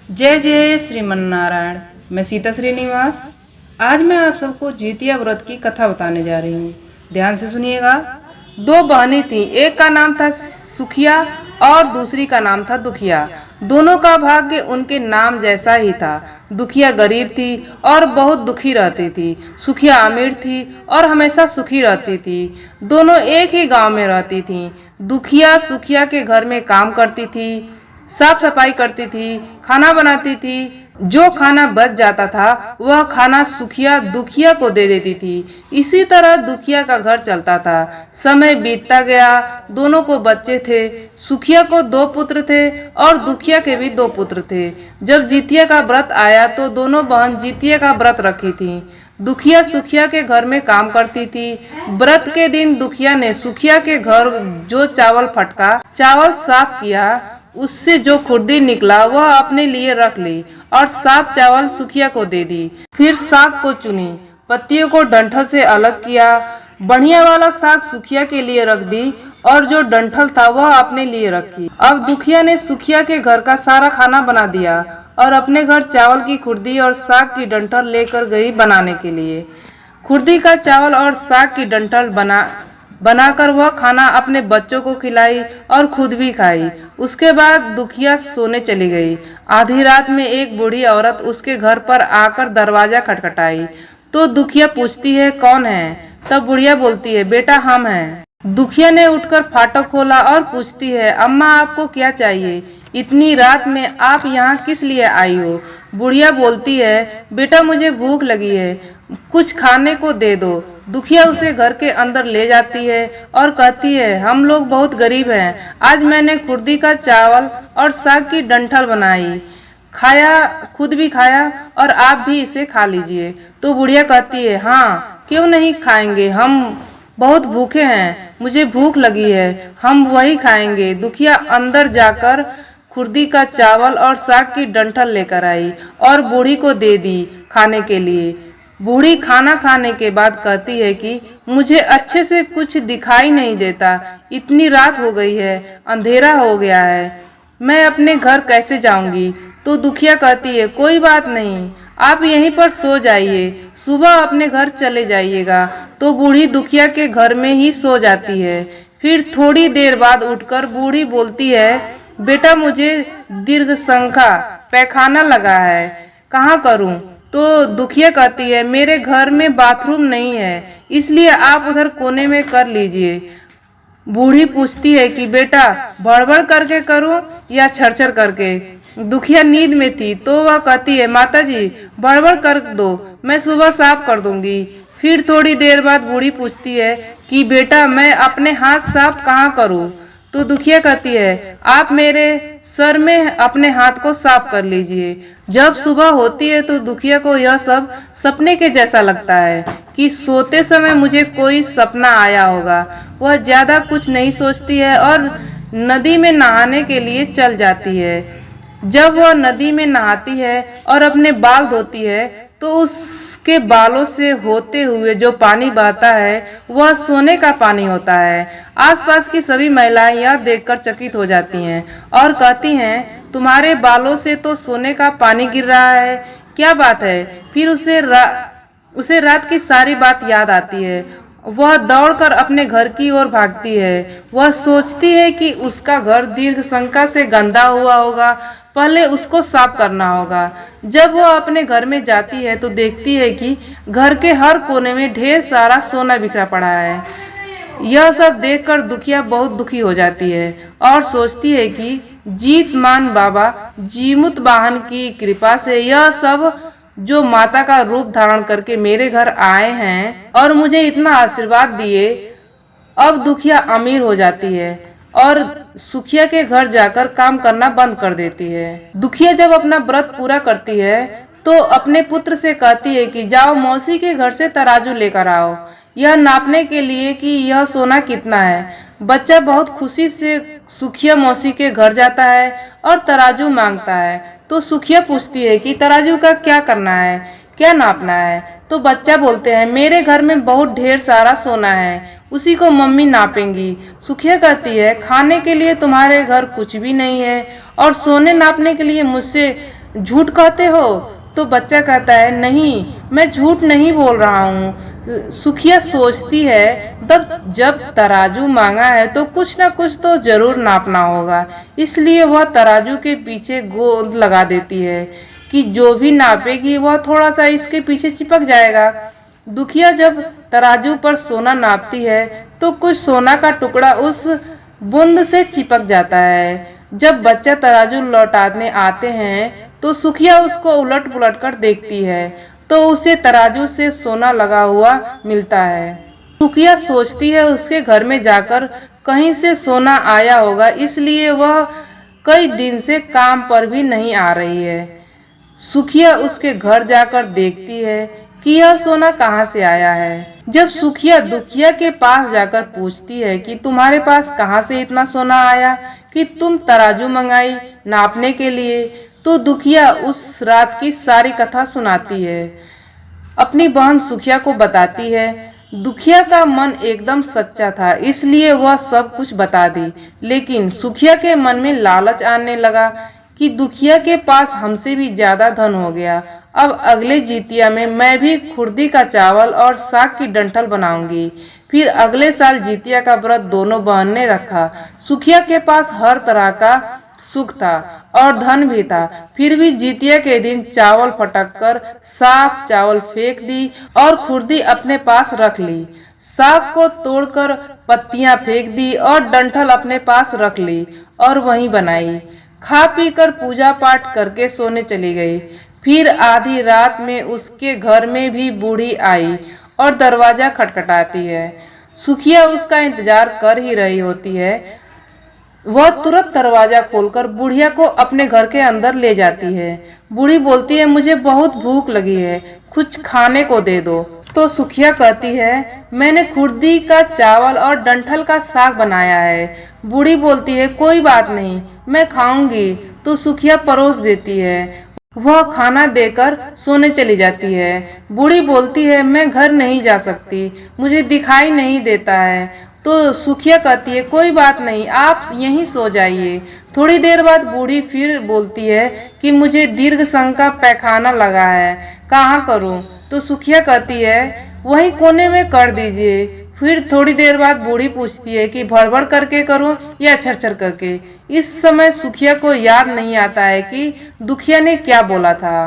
जय जय श्रीमन नारायण। मैं सीता श्रीनिवास। आज मैं आप सबको जितिया व्रत की कथा बताने जा रही हूँ। ध्यान से सुनिएगा। दो बहनें थीं, एक का नाम था सुखिया और दूसरी का नाम था दुखिया। दोनों का भाग्य उनके नाम जैसा ही था। दुखिया गरीब थी और बहुत दुखी रहती थी। सुखिया अमीर थी और हमेशा सुखी रहती थी। दोनों एक ही गांव में रहती थीं। दुखिया सुखिया के घर में काम करती थी, साफ सफाई करती थी, खाना बनाती थी। जो खाना बच जाता था वह खाना सुखिया दुखिया को दे देती थी। इसी तरह दुखिया का घर चलता था। समय बीतता गया। दोनों को बच्चे थे। सुखिया को 2 पुत्र थे और दुखिया के भी 2 पुत्र थे। जब जितिया का व्रत आया तो दोनों बहन जितिया का व्रत रखी थी। दुखिया सुखिया के घर में काम करती थी। व्रत के दिन दुखिया ने सुखिया के घर जो चावल फटका, चावल साफ किया, उससे जो खुर्दी निकला वह अपने लिए रख ली और साफ चावल सुखिया को दे दी। फिर साग को चुनी, पत्तियों को डंठल से अलग किया। बढ़िया वाला साग सुखिया के लिए रख दी और जो डंठल था वह अपने लिए रखी। अब दुखिया ने सुखिया के घर का सारा खाना बना दिया और अपने घर चावल की खुर्दी और साग की डंठल लेकर गई बनाने के लिए। खुर्दी का चावल और साग की डंठल बनाकर वह खाना अपने बच्चों को खिलाई और खुद भी खाई। उसके बाद दुखिया सोने चली गई। आधी रात में एक बूढ़ी औरत उसके घर पर आकर दरवाजा खटखटाई तो दुखिया पूछती है, कौन है? तब बुढ़िया बोलती है, बेटा हम हैं। दुखिया ने उठकर फाटक खोला और पूछती है, अम्मा आपको क्या चाहिए? इतनी रात में आप यहाँ किस लिए आई हो? बुढ़िया बोलती है, बेटा मुझे भूख लगी है, कुछ खाने को दे दो। दुखिया उसे घर के अंदर ले जाती है और कहती है, हम लोग बहुत गरीब हैं। आज मैंने खुर्दी का चावल और साग की डंठल बनाई, खाया, खुद भी खाया और आप भी इसे खा लीजिए। तो बुढ़िया कहती है, हाँ क्यों नहीं खाएंगे, हम बहुत भूखे हैं, मुझे भूख लगी है, हम वही खाएंगे। दुखिया अंदर जाकर खुर्दी का चावल और साग की डंठल लेकर आई और बूढ़ी को दे दी खाने के लिए। बूढ़ी खाना खाने के बाद कहती है कि मुझे अच्छे से कुछ दिखाई नहीं देता, इतनी रात हो गई है, अंधेरा हो गया है, मैं अपने घर कैसे जाऊंगी? तो दुखिया कहती है, कोई बात नहीं, आप यहीं पर सो जाइए, सुबह अपने घर चले जाइएगा। तो बूढ़ी दुखिया के घर में ही सो जाती है। फिर थोड़ी देर बाद उठकर बूढ़ी बोलती है, बेटा मुझे दीर्घ संख्या पैखाना लगा है, कहाँ करूँ? तो दुखिया कहती है, मेरे घर में बाथरूम नहीं है, इसलिए आप उधर कोने में कर लीजिए। बूढ़ी पूछती है कि बेटा बड़बड़ करके करूं या छरछर करके? दुखिया नींद में थी तो वह कहती है, माताजी बड़बड़ कर दो, मैं सुबह साफ कर दूंगी। फिर थोड़ी देर बाद बूढ़ी पूछती है कि बेटा मैं अपने हाथ साफ कहाँ करूँ? तो दुखिया कहती है, आप मेरे सर में अपने हाथ को साफ कर लीजिए। जब सुबह होती है तो दुखिया को यह सब सपने के जैसा लगता है कि सोते समय मुझे कोई सपना आया होगा। वह ज्यादा कुछ नहीं सोचती है और नदी में नहाने के लिए चल जाती है। जब वह नदी में नहाती है और अपने बाल धोती है तो उसके बालों से होते हुए जो पानी बहता है वह सोने का पानी होता है। आसपास की सभी महिलाएं यह देखकर चकित हो जाती हैं और कहती हैं, तुम्हारे बालों से तो सोने का पानी गिर रहा है, क्या बात है? फिर उसे रात की सारी बात याद आती है। वह दौड़कर अपने घर की ओर भागती है। वह सोचती है कि उसका घर दीर्घ संख्या से गंदा हुआ होगा, पहले उसको साफ करना होगा। जब वह अपने घर में जाती है तो देखती है कि घर के हर कोने में ढेर सारा सोना बिखरा पड़ा है। यह सब देखकर दुखिया बहुत दुखी हो जाती है और सोचती है कि जीतमान बाबा जीमुत वाहन की कृपा से यह सब जो माता का रूप धारण करके मेरे घर आए हैं और मुझे इतना आशीर्वाद दिए, अब दुखिया अमीर हो जाती है और सुखिया के घर जाकर काम करना बंद कर देती है। दुखिया जब अपना व्रत पूरा करती है तो अपने पुत्र से कहती है कि जाओ मौसी के घर से तराजू लेकर आओ, यह नापने के लिए कि यह सोना कितना है। बच्चा बहुत खुशी से सुखिया मौसी के घर जाता है और तराजू मांगता है। तो सुखिया पूछती है कि तराजू का क्या करना है, क्या नापना है? तो बच्चा बोलते हैं, मेरे घर में बहुत ढेर सारा सोना है, उसी को मम्मी नापेंगी। सुखिया कहती है, खाने के लिए तुम्हारे घर कुछ भी नहीं है और सोने नापने के लिए मुझसे झूठ कहते हो? तो बच्चा कहता है, नहीं, मैं झूठ नहीं बोल रहा हूँ। सुखिया सोचती है, तब जब तराजू मांगा है तो कुछ ना कुछ तो जरूर नापना होगा, इसलिए वह तराजू के पीछे गोंद लगा देती है कि जो भी नापेगी वह थोड़ा सा इसके पीछे चिपक जाएगा। दुखिया जब तराजू पर सोना नापती है तो कुछ सोना का टुकड़ा उस बूंद से चिपक जाता है। जब बच्चा तराजू लौटाने आते हैं तो सुखिया उसको उलट पुलट कर देखती है तो उसे तराजू से सोना लगा हुआ मिलता है। सुखिया सोचती है उसके घर में जाकर कहीं से सोना आया होगा, इसलिए वह कई दिन से काम पर भी नहीं आ रही है। सुखिया उसके घर जाकर देखती है कि यह सोना कहाँ से आया है। जब सुखिया दुखिया के पास जाकर पूछती है कि तुम्हारे पास कहाँ से इतना सोना आया कि तुम तराजू मंगाई नापने के लिए, तो दुखिया उस रात की सारी कथा सुनाती है। अपनी बहन सुखिया को बताती है। दुखिया का मन एकदम सच्चा था, इसलिए वह सब कुछ बता दी। लेकिन सुखिया के मन में लालच आने लगा कि दुखिया के पास हमसे भी ज्यादा धन हो गया। अब अगले जितिया में मैं भी खुर्दी का चावल और साग की डंठल बनाऊंगी। फिर अगले साल जितिया का व्रत दोनों बहन ने रखा। सुखिया के पास हर तरह का सुख था और धन भी था, फिर भी जितिया के दिन चावल फटक कर साफ चावल फेंक दी और खुर्दी अपने पास रख ली। साग को तोड़कर पत्तियां फेंक दी और डंठल अपने पास रख ली और वहीं बनाई। खा पी कर पूजा पाठ करके सोने चली गई। फिर आधी रात में उसके घर में भी बूढ़ी आई और दरवाजा खटखटाती है। सुखिया उसका इंतजार कर ही रही होती है। वह तुरंत दरवाजा खोलकर बुढ़िया को अपने घर के अंदर ले जाती है। बूढ़ी बोलती है, मुझे बहुत भूख लगी है, कुछ खाने को दे दो। तो सुखिया कहती है, मैंने खुर्दी का चावल और डंठल का साग बनाया है। बूढ़ी बोलती है, कोई बात नहीं, मैं खाऊंगी। तो सुखिया परोस देती है। वह खाना देकर सोने चली जाती है। बूढ़ी बोलती है, मैं घर नहीं जा सकती, मुझे दिखाई नहीं देता है। तो सुखिया कहती है, कोई बात नहीं, आप यहीं सो जाइए। थोड़ी देर बाद बूढ़ी फिर बोलती है कि मुझे दीर्घ संग का पैखाना लगा है, कहाँ करूँ? तो सुखिया कहती है, वहीं कोने में कर दीजिए। फिर थोड़ी देर बाद बूढ़ी पूछती है कि भड़बड़ करके करूं या छरछर करके। इस समय सुखिया को याद नहीं आता है कि दुखिया ने क्या बोला था।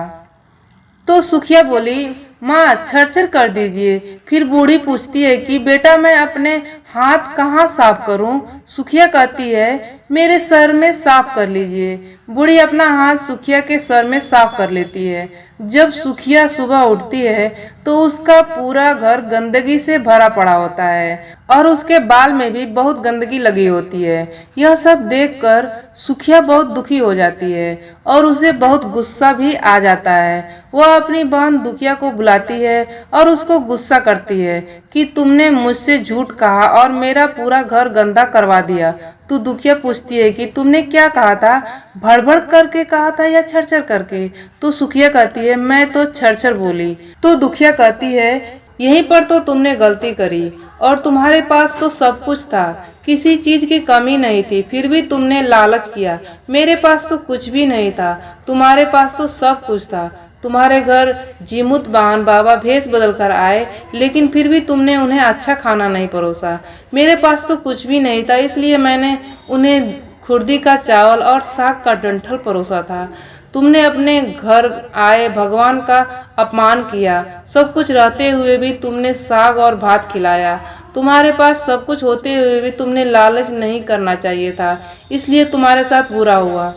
तो सुखिया बोली, माँ छरछर कर दीजिए। फिर बूढ़ी पूछती है कि बेटा मैं अपने हाथ कहाँ साफ करूं? सुखिया कहती है, मेरे सर में साफ कर लीजिए। बूढ़ी अपना हाथ सुखिया के सर में साफ कर लेती है। जब सुखिया सुबह उठती है तो उसका पूरा घर गंदगी से भरा पड़ा होता है और उसके बाल में भी बहुत गंदगी लगी होती है। यह सब देखकर सुखिया बहुत दुखी हो जाती है और उसे बहुत गुस्सा भी आ जाता है। वह अपनी बहन दुखिया को बुलाती है और उसको गुस्सा करती है कि तुमने मुझसे झूठ कहा और मेरा पूरा घर गंदा करवा दिया। तो दुखिया पूछती है कि तुमने क्या कहा था, भड़बड़ करके कहा था या छरछर करके? तो सुखिया कहती है, मैं तो छरछर बोली। तो दुखिया कहती है, यहीं पर तो तुमने गलती करी और तुम्हारे पास तो सब कुछ था, किसी चीज की कमी नहीं थी, फिर भी तुमने लालच किया। मेरे पास तो कुछ भी नहीं था, तुम्हारे पास तो सब कुछ था। तुम्हारे घर जीमुत बान बाबा भेष बदल कर आए, लेकिन फिर भी तुमने उन्हें अच्छा खाना नहीं परोसा। मेरे पास तो कुछ भी नहीं था, इसलिए मैंने उन्हें खुर्दी का चावल और साग का डंठल परोसा था। तुमने अपने घर आए भगवान का अपमान किया। सब कुछ रहते हुए भी तुमने साग और भात खिलाया। तुम्हारे पास सब कुछ होते हुए भी तुमने लालच नहीं करना चाहिए था, इसलिए तुम्हारे साथ बुरा हुआ।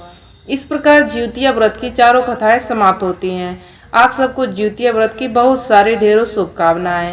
इस प्रकार जिउतिया व्रत की चारों कथाएं समाप्त होती हैं। आप सबको जिउतिया व्रत की बहुत सारी ढेरों शुभकामनाएं।